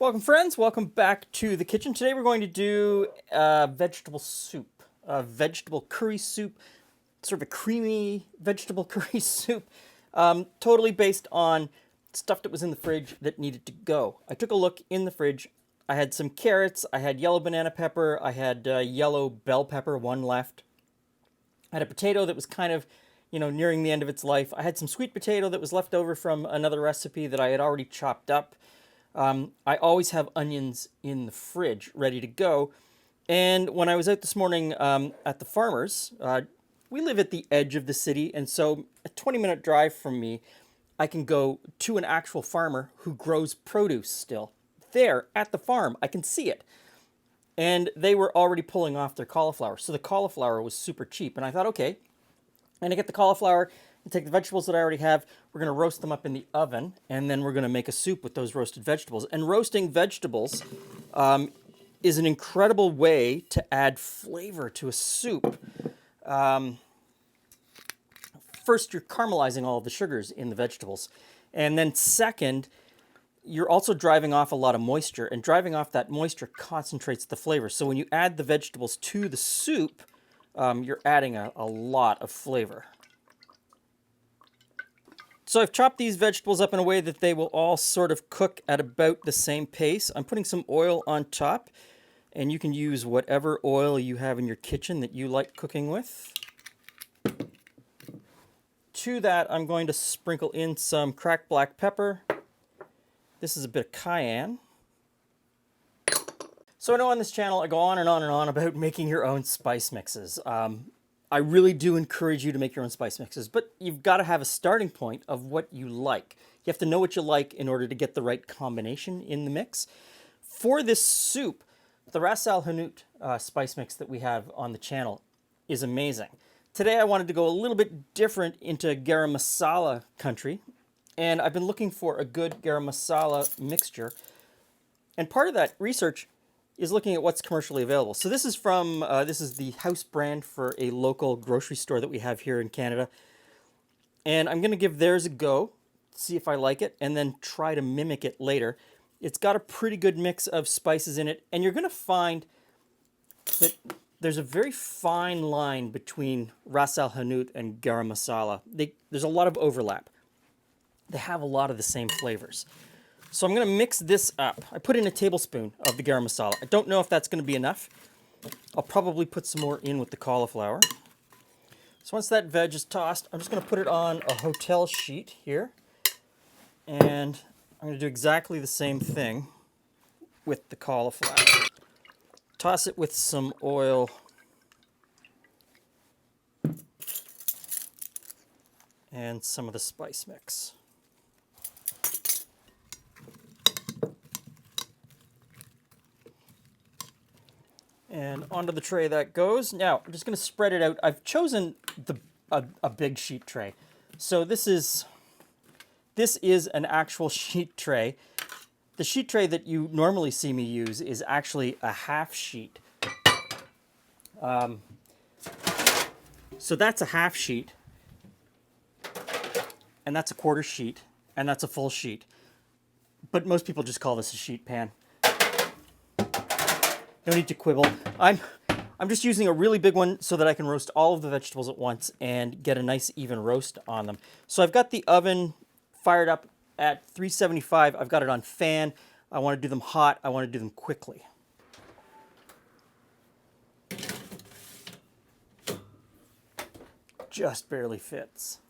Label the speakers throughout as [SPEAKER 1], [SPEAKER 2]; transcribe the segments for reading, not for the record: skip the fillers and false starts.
[SPEAKER 1] Welcome friends, welcome back to the kitchen. Today we're going to do a vegetable soup, a vegetable curry soup, sort of a creamy vegetable curry soup, totally based on stuff that was in the fridge that needed to go. I took a look in the fridge. I had some carrots, I had yellow banana pepper, I had yellow bell pepper, one left. I had a potato that was kind of, nearing the end of its life. I had some sweet potato that was left over from another recipe that I had already chopped up. I always have onions in the fridge ready to go. And when I was out this morning at the farmer's, we live at the edge of the city, and so a 20-minute drive from me, I can go to an actual farmer who grows produce still. There at the farm, I can see it. And they were already pulling off their cauliflower. So the cauliflower was super cheap. And I thought, okay, and I get the cauliflower and take the vegetables that I already have. We're going to roast them up in the oven, and then we're going to make a soup with those roasted vegetables. And roasting vegetables is an incredible way to add flavor to a soup. First, you're caramelizing all of the sugars in the vegetables. And then second, you're also driving off a lot of moisture, and driving off that moisture concentrates the flavor. So when you add the vegetables to the soup, you're adding a lot of flavor. So I've chopped these vegetables up in a way that they will all sort of cook at about the same pace. I'm putting some oil on top, and you can use whatever oil you have in your kitchen that you like cooking with. To that, I'm going to sprinkle in some cracked black pepper. This is a bit of cayenne. So I know on this channel I go on and on and on about making your own spice mixes. I really do encourage you to make your own spice mixes, but you've got to have a starting point of what you like. You have to know what you like in order to get the right combination in the mix. For this soup, the Ras Al Hanout spice mix that we have on the channel is amazing. Today I wanted to go a little bit different into garam masala country, and I've been looking for a good garam masala mixture. And part of that research is looking at what's commercially available. So this is from, this is the house brand for a local grocery store that we have here in Canada. And I'm going to give theirs a go, see if I like it, and then try to mimic it later. It's got a pretty good mix of spices in it, and you're going to find that there's a very fine line between Ras Al Hanout and garam masala. There's a lot of overlap. They have a lot of the same flavors. So I'm going to mix this up. I put in a tablespoon of the garam masala. I don't know if that's going to be enough. I'll probably put some more in with the cauliflower. So once that veg is tossed, I'm just going to put it on a hotel sheet here. And I'm going to do exactly the same thing with the cauliflower. Toss it with some oil. And some of the spice mix. And onto the tray that goes. Now, I'm just going to spread it out. I've chosen a big sheet tray. So this is an actual sheet tray. The sheet tray that you normally see me use is actually a half sheet. So that's a half sheet. And that's a quarter sheet. And that's a full sheet. But most people just call this a sheet pan. No need to quibble. I'm just using a really big one so that I can roast all of the vegetables at once and get a nice even roast on them. So I've got the oven fired up at 375. I've got it on fan. I want to do them hot. I want to do them quickly. Just barely fits.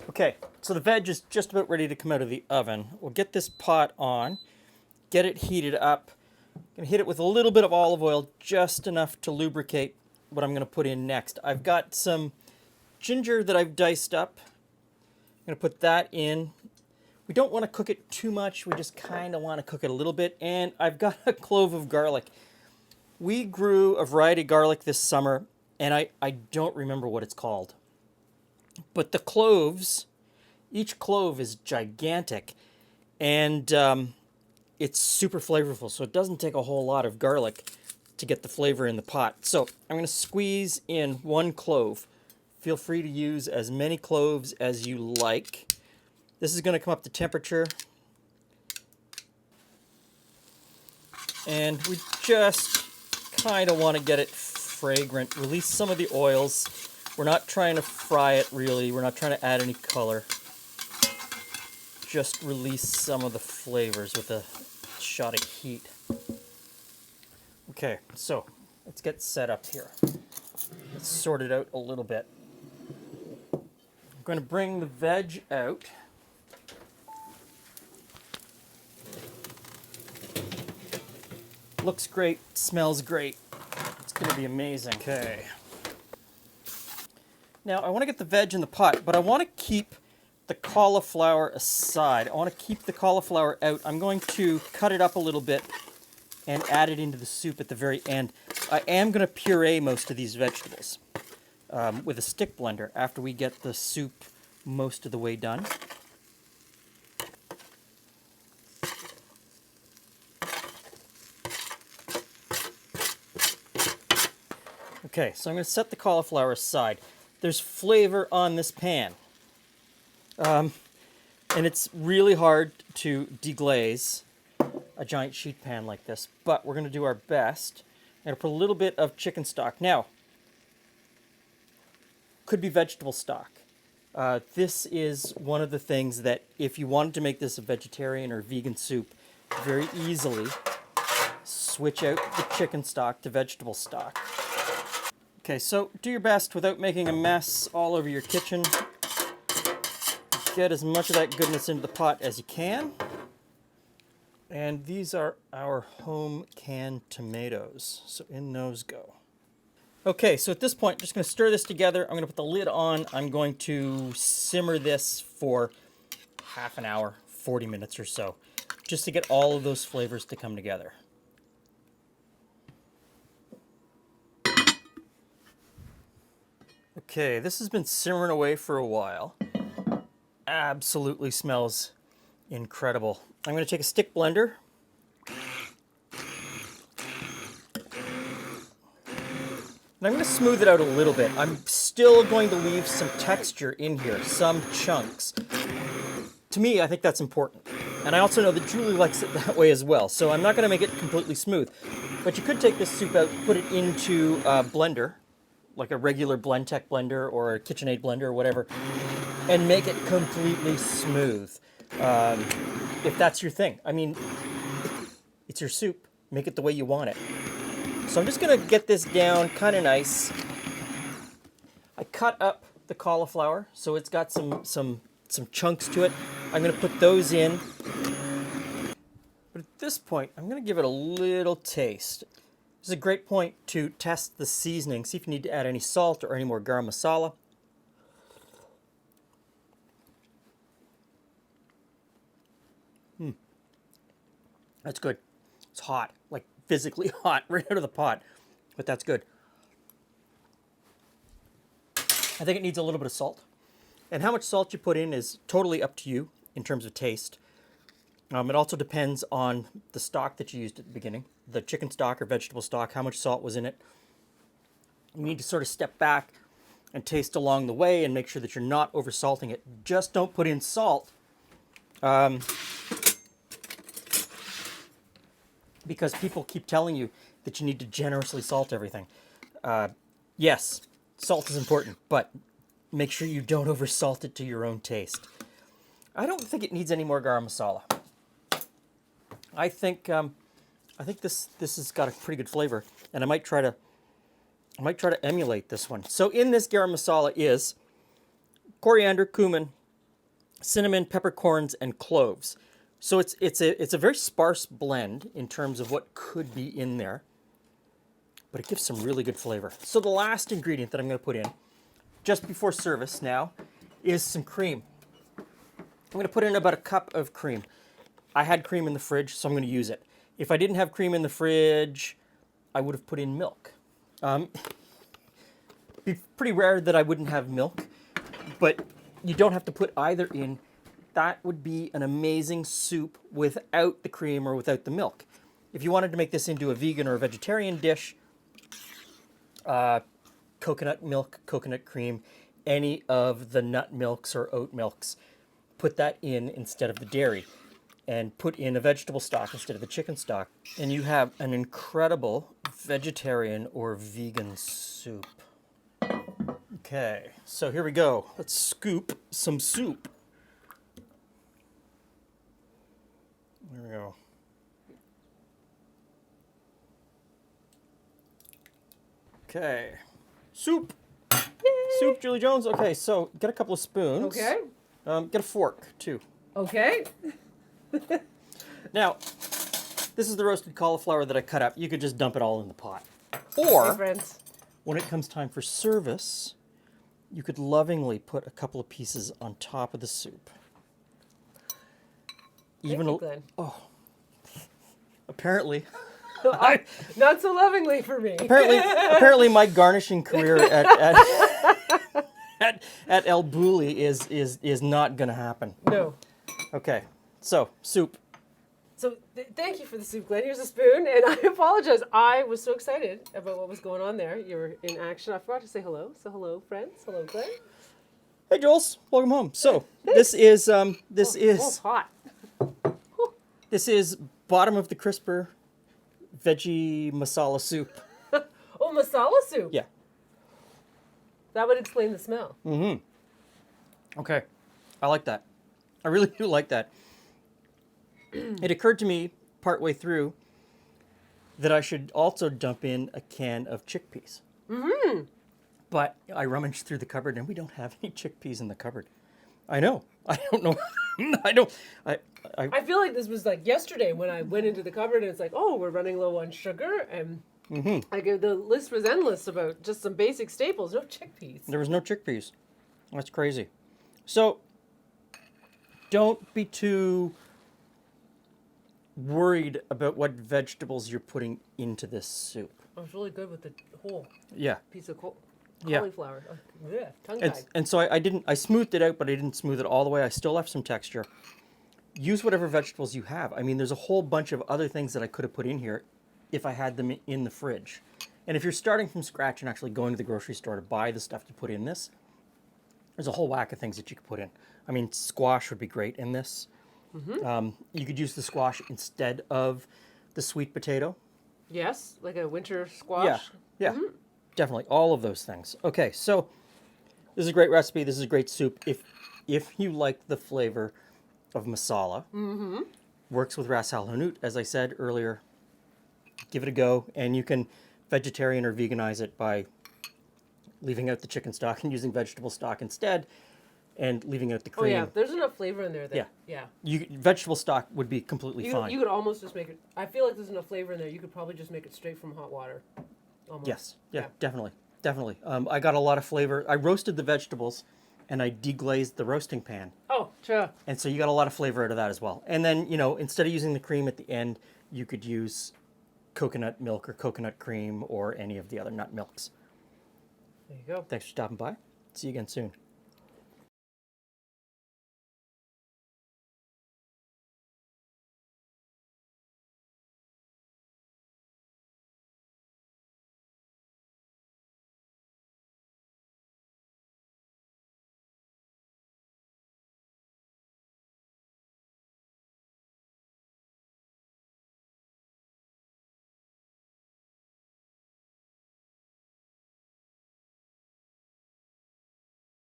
[SPEAKER 1] Okay, so the veg is just about ready to come out of the oven. We'll get this pot on. Get it heated up. I'm going to hit it with a little bit of olive oil, just enough to lubricate what I'm going to put in next. I've got some ginger that I've diced up. I'm going to put that in. We don't want to cook it too much. We just kind of want to cook it a little bit. And I've got a clove of garlic. We grew a variety of garlic this summer, and I don't remember what it's called. But the cloves, each clove is gigantic. And it's super flavorful, so it doesn't take a whole lot of garlic to get the flavor in the pot. So I'm going to squeeze in one clove. Feel free to use as many cloves as you like. This is going to come up to temperature. And we just kind of want to get it fragrant. Release some of the oils. We're not trying to fry it really. We're not trying to add any color. Just release some of the flavors with a shot of heat. Okay, so let's get set up here. Let's sort it out a little bit. I'm going to bring the veg out. Looks great, smells great. It's going to be amazing. Okay. Now I want to get the veg in the pot, but I want to keep the cauliflower aside. I want to keep the cauliflower out. I'm going to cut it up a little bit and add it into the soup at the very end. I am going to puree most of these vegetables with a stick blender after we get the soup most of the way done. Okay, so I'm going to set the cauliflower aside. There's flavor on this pan. And it's really hard to deglaze a giant sheet pan like this, but we're going to do our best. I'm going to put a little bit of chicken stock. Now, could be vegetable stock. This is one of the things that if you wanted to make this a vegetarian or vegan soup, very easily switch out the chicken stock to vegetable stock. Okay, so do your best without making a mess all over your kitchen. Get as much of that goodness into the pot as you can. And these are our home canned tomatoes. So in those go. Okay, so at this point, just going to stir this together. I'm going to put the lid on. I'm going to simmer this for half an hour, 40 minutes or so, just to get all of those flavors to come together. Okay, this has been simmering away for a while. Absolutely smells incredible. I'm going to take a stick blender. And I'm going to smooth it out a little bit. I'm still going to leave some texture in here, some chunks. To me, I think that's important. And I also know that Julie likes it that way as well. So I'm not going to make it completely smooth. But you could take this soup out, put it into a blender, like a regular Blendtec blender or a KitchenAid blender or whatever, and make it completely smooth. If that's your thing. I mean, it's your soup. Make it the way you want it. So I'm just going to get this down kind of nice. I cut up the cauliflower, so it's got some chunks to it. I'm going to put those in. But at this point, I'm going to give it a little taste. This is a great point to test the seasoning, see if you need to add any salt or any more garam masala. That's good. It's hot, like physically hot, right out of the pot, but that's good. I think it needs a little bit of salt. And how much salt you put in is totally up to you in terms of taste. It also depends on the stock that you used at the beginning, the chicken stock or vegetable stock, how much salt was in it. You need to sort of step back and taste along the way and make sure that you're not over-salting it. Just don't put in salt because people keep telling you that you need to generously salt everything. Yes, salt is important, but make sure you don't over-salt it to your own taste. I don't think it needs any more garam masala. I think this has got a pretty good flavor, and I might try to emulate this one. So in this garam masala is coriander, cumin, cinnamon, peppercorns, and cloves. So it's a very sparse blend in terms of what could be in there, but it gives some really good flavor. So the last ingredient that I'm going to put in just before service now is some cream. I'm going to put in about a cup of cream. I had cream in the fridge, so I'm going to use it. If I didn't have cream in the fridge, I would have put in milk. It'd be pretty rare that I wouldn't have milk, but you don't have to put either in. That would be an amazing soup without the cream or without the milk. If you wanted to make this into a vegan or a vegetarian dish, coconut milk, coconut cream, any of the nut milks or oat milks, put that in instead of the dairy. and put in a vegetable stock instead of the chicken stock, and you have an incredible vegetarian or vegan soup. Okay, so here we go. Let's scoop some soup. There we go. Okay, soup. Yay! Soup, Julie Jones. Okay, so get a couple of spoons.
[SPEAKER 2] Okay.
[SPEAKER 1] Get a fork, too.
[SPEAKER 2] Okay.
[SPEAKER 1] Now, this is the roasted cauliflower that I cut up. You could just dump it all in the pot.
[SPEAKER 2] Hey,
[SPEAKER 1] Or,
[SPEAKER 2] friends.
[SPEAKER 1] when it comes time for service, you could lovingly put a couple of pieces on top of the soup.
[SPEAKER 2] Thank you, Glenn.
[SPEAKER 1] Apparently,
[SPEAKER 2] Not so lovingly for me.
[SPEAKER 1] apparently, my garnishing career at El Bulli is not going to happen.
[SPEAKER 2] No.
[SPEAKER 1] Okay, so soup.
[SPEAKER 2] So thank you for the soup, Glenn. Here's a spoon, and I apologize. I was so excited about what was going on there. You were in action. I forgot to say hello. So hello, friends. Hello, Glenn.
[SPEAKER 1] Hey, Jules, welcome home. So this is
[SPEAKER 2] Oh, it's hot.
[SPEAKER 1] this is bottom of the crisper veggie masala soup.
[SPEAKER 2] Oh, masala soup.
[SPEAKER 1] Yeah.
[SPEAKER 2] That would explain the smell.
[SPEAKER 1] Okay, I like that. I really do like that. It occurred to me partway through that I should also dump in a can of chickpeas. But I rummaged through the cupboard and we don't have any chickpeas in the cupboard. I know. I don't know.
[SPEAKER 2] I feel like this was like yesterday when I went into the cupboard and it's like, oh, we're running low on sugar, and like the list was endless about just some basic staples. No chickpeas.
[SPEAKER 1] There was no chickpeas. That's crazy. So don't be too worried about what vegetables you're putting into this soup.
[SPEAKER 2] I was really good with the whole
[SPEAKER 1] Yeah.
[SPEAKER 2] piece of
[SPEAKER 1] Yeah.
[SPEAKER 2] cauliflower. Yeah, tongue
[SPEAKER 1] And,
[SPEAKER 2] tied.
[SPEAKER 1] and so I smoothed it out, but I didn't smooth it all the way. I still left some texture. Use whatever vegetables you have. I mean, there's a whole bunch of other things that I could have put in here if I had them in the fridge. And if you're starting from scratch and actually going to the grocery store to buy the stuff to put in this, there's a whole whack of things that you could put in. I mean, squash would be great in this. You could use the squash instead of the sweet potato.
[SPEAKER 2] Yes, like a winter squash.
[SPEAKER 1] Yeah, definitely. All of those things. Okay, so this is a great recipe. This is a great soup. If you like the flavor of masala, works with ras al hanout, as I said earlier, give it a go. And you can vegetarian or veganize it by leaving out the chicken stock and using vegetable stock instead, and leaving out the
[SPEAKER 2] Oh
[SPEAKER 1] cream.
[SPEAKER 2] yeah, there's enough flavor in there. That, yeah.
[SPEAKER 1] Vegetable stock would be completely
[SPEAKER 2] You
[SPEAKER 1] fine.
[SPEAKER 2] you could almost just make it. I feel like there's enough flavor in there. You could probably just make it straight from hot water. Almost.
[SPEAKER 1] Yes. Yeah,
[SPEAKER 2] Yeah.
[SPEAKER 1] definitely. I got a lot of flavor. I roasted the vegetables, and I deglazed the roasting pan,
[SPEAKER 2] Oh, sure.
[SPEAKER 1] and so you got a lot of flavor out of that as well. And then instead of using the cream at the end, you could use coconut milk or coconut cream or any of the other nut milks.
[SPEAKER 2] There you go.
[SPEAKER 1] Thanks for stopping by. See you again soon.